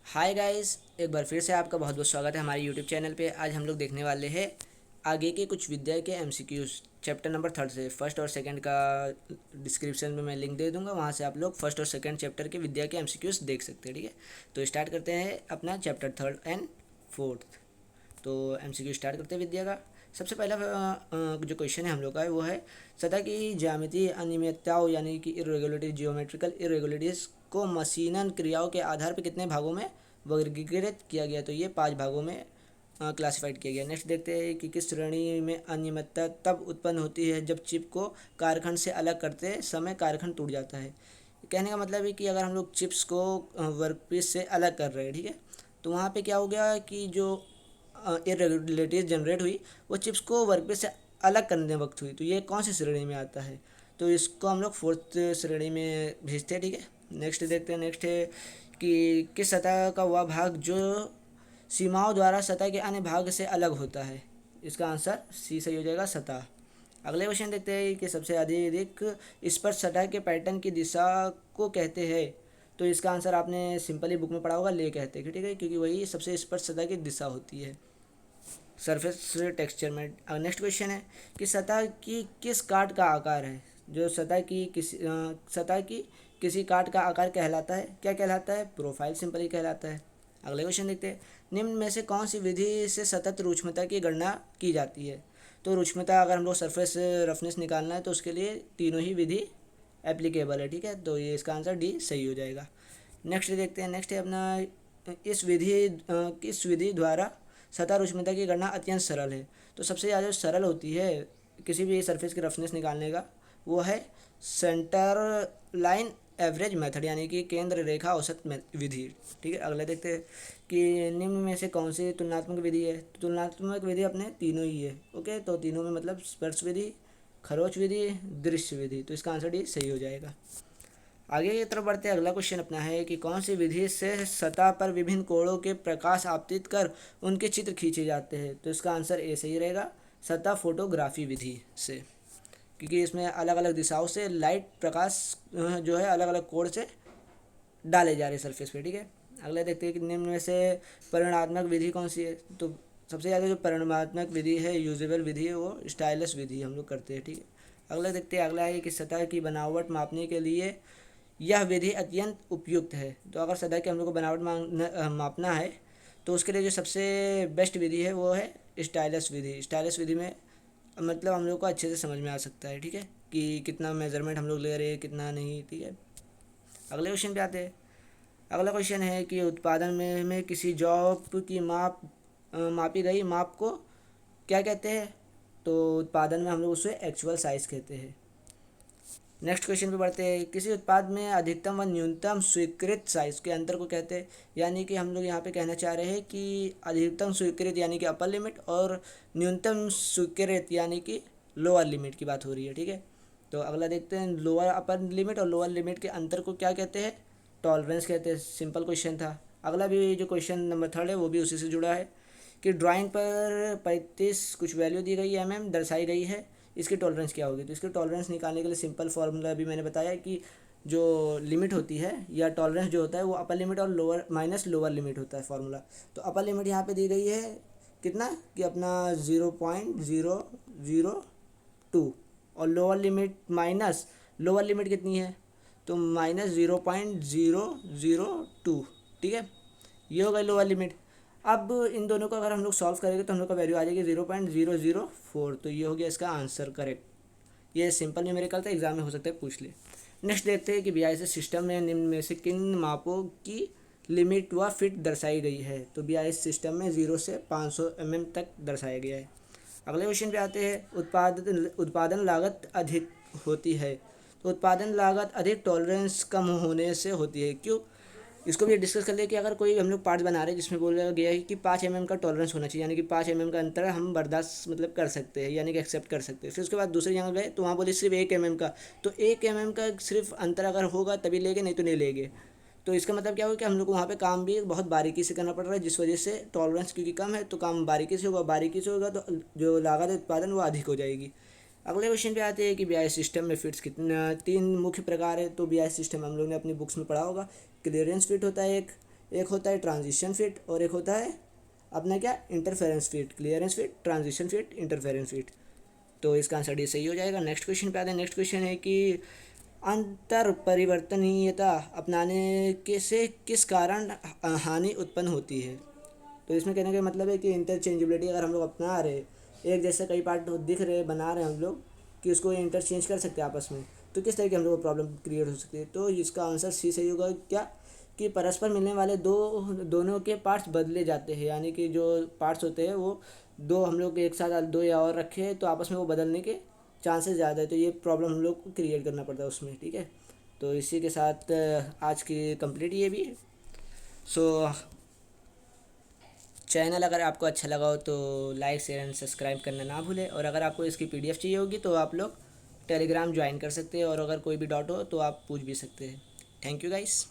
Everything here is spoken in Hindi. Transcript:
हाय गाइस, एक बार फिर से आपका बहुत बहुत स्वागत है हमारे यूट्यूब चैनल पे। आज हम लोग देखने वाले हैं आगे के कुछ विद्या के एमसीक्यूज चैप्टर नंबर 3 से। फर्स्ट और सेकंड का डिस्क्रिप्शन में मैं लिंक दे दूंगा, वहाँ से आप लोग फर्स्ट और सेकंड चैप्टर के विद्या के एमसीक्यूज देख सकते हैं। ठीक है, तो स्टार्ट करते हैं अपना चैप्टर 3 एंड 4। तो एमसीक्यू स्टार्ट करते हैं विद्या का। सबसे पहला जो क्वेश्चन है हम लोग का वो है, सतह की ज्यामितीय अनियमितताओं यानी कि इरेगुलरिटी जियोमेट्रिकल इरेगुलरिटीज़ को मशीनन क्रियाओं के आधार पर कितने भागों में वर्गीकृत किया गया। तो ये 5 भागों में क्लासिफाइड किया गया। नेक्स्ट देखते हैं कि किस श्रेणी में अनियमितता तब उत्पन्न होती है जब चिप को कारखंड से अलग करते समय कारखंड टूट जाता है। कहने का मतलब है कि अगर हम लोग चिप्स को वर्कपीस से अलग कर रहे हैं, ठीक है, तो वहाँ पे क्या हो गया कि जो इरेगुलरिटीज जनरेट हुई वो चिप्स को वर्कपीस से अलग करने वक्त हुई। तो ये कौन सी श्रेणी में आता है? तो इसको हम लोग 4th श्रेणी में भेजते हैं। ठीक है, नेक्स्ट देखते हैं। नेक्स्ट है कि किस सतह का वह भाग जो सीमाओं द्वारा सतह के अन्य भाग से अलग होता है। इसका आंसर सी सही हो जाएगा, सतह। अगले क्वेश्चन देखते हैं कि सबसे अधिक स्पर्श सतह के पैटर्न की दिशा को कहते हैं। तो इसका आंसर आपने सिंपली बुक में पढ़ा होगा, ले कहते हैं। ठीक है, क्योंकि वही सबसे स्पर्श सतह की दिशा होती है सरफेस टेक्सचर में। नेक्स्ट क्वेश्चन है कि सतह की किस काट का आकार है। जो सतह की किसी काट का आकार कहलाता है, क्या कहलाता है? प्रोफाइल सिंपली कहलाता है। अगले क्वेश्चन देखते हैं, निम्न में से कौन सी विधि से सतत रुक्ष्मता की गणना की जाती है। तो रुक्ष्मता अगर हम लोग सरफेस रफनेस निकालना है तो उसके लिए तीनों ही विधि एप्लीकेबल है। ठीक है, तो ये इसका आंसर डी सही हो जाएगा। नेक्स्ट देखते हैं। नेक्स्ट है अपना इस विधि द्वारा सतह रुक्ष्मता की गणना अत्यंत सरल है। तो सबसे ज़्यादा सरल होती है किसी भी सरफेस की रफनेस निकालने का, वो है सेंटर लाइन एवरेज मेथड यानी कि केंद्र रेखा औसत विधि। ठीक है, अगला देखते हैं कि निम्न में से कौन सी तुलनात्मक विधि है। तो तुलनात्मक विधि अपने तीनों ही है। ओके, तो तीनों में मतलब स्पर्श विधि, खरोच विधि, दृश्य विधि। तो इसका आंसर डी सही हो जाएगा। आगे की तरफ बढ़ते हैं। अगला क्वेश्चन अपना है कि कौन सी विधि से सतह पर विभिन्न कोणों के प्रकाश आपतित कर उनके चित्र खींचे जाते हैं। तो इसका आंसर ए सही रहेगा, सतह फोटोग्राफी विधि से, क्योंकि इसमें अलग अलग दिशाओं से लाइट प्रकाश जो है अलग अलग कोण से डाले जा रहे हैं सरफेस पे। ठीक है, अगला देखते हैं कि निम्न में से परिमाणात्मक विधि कौन सी है। तो सबसे ज़्यादा जो परिमाणात्मक विधि है, यूजेबल विधि है, वो स्टाइलस विधि हम लोग करते हैं। ठीक है, अगला देखते हैं। अगला है कि सतह की बनावट मापने के लिए यह विधि अत्यंत उपयुक्त है। तो अगर सतह की हम लोग को बनावट मापना है तो उसके लिए जो सबसे बेस्ट विधि है वो है स्टाइलस विधि। स्टाइलस विधि में मतलब हम लोग को अच्छे से समझ में आ सकता है। ठीक है, कि कितना मेजरमेंट हम लोग ले रहे हैं, कितना नहीं। ठीक है, अगले क्वेश्चन पे आते हैं। अगला क्वेश्चन है कि उत्पादन में किसी जॉब की मापी गई माप को क्या कहते हैं। तो उत्पादन में हम लोग उसे एक्चुअल साइज कहते हैं। नेक्स्ट क्वेश्चन पे बढ़ते हैं। किसी उत्पाद में अधिकतम व न्यूनतम स्वीकृत साइज के अंतर को कहते हैं। यानी कि हम लोग यहाँ पे कहना चाह रहे हैं कि अधिकतम स्वीकृत यानी कि अपर लिमिट और न्यूनतम स्वीकृत यानी कि लोअर लिमिट की बात हो रही है। ठीक है, तो अगला देखते हैं। लोअर अपर लिमिट और लोअर लिमिट के अंतर को क्या कहते हैं? टॉलरेंस कहते हैं। सिंपल क्वेश्चन था। अगला भी जो क्वेश्चन नंबर 3 है वो भी उसी से जुड़ा है कि ड्राइंग पर 35 कुछ वैल्यू दी गई है, दर्शाई गई है, इसकी टॉलरेंस क्या होगी। तो इसकी टॉलरेंस निकालने के लिए सिंपल फार्मूला भी मैंने बताया कि जो लिमिट होती है या टॉलरेंस जो होता है वो अपर लिमिट और लोअर माइनस लोअर लिमिट होता है फार्मूला। तो अपर लिमिट यहाँ पे दी गई है कितना कि अपना 0.002 और lower limit minus lower limit कितनी है तो माइनस 0.002। ठीक है, ये हो गई लोअर लिमिट। अब इन दोनों को अगर हम लोग सॉल्व करेंगे तो हम लोग का वैल्यू आ जाएगी 0.004। तो ये हो गया इसका आंसर करेक्ट। ये सिंपल न्यूमेरिकल था, एग्जाम में हो सकता है पूछ ले। नेक्स्ट देखते हैं कि बीआईएस सिस्टम में निम्न में से किन मापों की लिमिट व फिट दर्शाई गई है। तो बीआईएस सिस्टम में 0 से 500 तक दर्शाया गया है। अगले क्वेश्चन पे आते हैं। उत्पादन लागत अधिक होती है। तो उत्पादन लागत अधिक टॉलरेंस कम होने से होती है। क्यों? इसको भी डिस्कस कर ले कि अगर कोई हम लोग पार्ट बना रहे हैं जिसमें बोला गया है कि 5 का टॉलरेंस होना चाहिए, यानी कि 5 का अंतर हम बर्दाश्त मतलब कर सकते हैं, यानी कि एक्सेप्ट कर सकते हैं। फिर उसके बाद दूसरी जगह गए तो वहाँ बोले सिर्फ 1 का। तो 1 का सिर्फ अंतर अगर होगा तभी लेंगे, नहीं तो नहीं लेंगे। तो इसका मतलब क्या होगा कि हम लोग को वहाँ पे काम भी बहुत बारीकी से करना पड़ रहा है, जिस वजह से टॉलरेंस क्योंकि कम है तो काम बारीकी से होगा, बारीकी से होगा तो जो लागत उत्पादन वो अधिक हो जाएगी। अगले क्वेश्चन पे आते हैं कि बीआई सिस्टम में फिट्स कितना 3 मुख्य प्रकार है। तो बीआई सिस्टम हम लोग ने अपनी बुक्स में पढ़ा होगा। क्लियरेंस फिट होता है एक, एक होता है ट्रांजिशन फिट और एक होता है अपना क्या interference fit, clearance fit, transition fit, interference fit. तो इसका आंसर डी सही हो जाएगा। नेक्स्ट क्वेश्चन पे आते हैं। नेक्स्ट क्वेश्चन है कि अंतर परिवर्तनीयता अपनाने के से किस कारण हानि उत्पन्न होती है। तो इसमें कहने का मतलब है कि इंटरचेंजेबिलिटी अगर हम लोग अपना रहे, एक जैसे कई पार्ट दिख रहे बना रहे हैं हम लोग कि उसको इंटरचेंज कर सकते हैं आपस में, तो किस तरह की हम लोग को प्रॉब्लम क्रिएट हो सकती है। तो इसका आंसर सी सही होगा। क्या कि परस्पर मिलने वाले दोनों के पार्ट्स बदले जाते हैं, यानी कि जो पार्ट्स होते हैं वो दो हम लोग एक साथ दो या और रखे तो आपस में वो बदलने के चांसेस ज़्यादा है, तो ये प्रॉब्लम हम लोग को क्रिएट करना पड़ता है उसमें। ठीक है, तो इसी के साथ आज की कंप्लीट ये भी है। सो चैनल अगर आपको अच्छा लगा हो तो लाइक शेयर एंड सब्सक्राइब करना ना भूलें। और अगर आपको इसकी पीडीएफ चाहिए होगी तो आप लोग टेलीग्राम ज्वाइन कर सकते हैं, और अगर कोई भी डाउट हो तो आप पूछ भी सकते हैं। Thank you guys.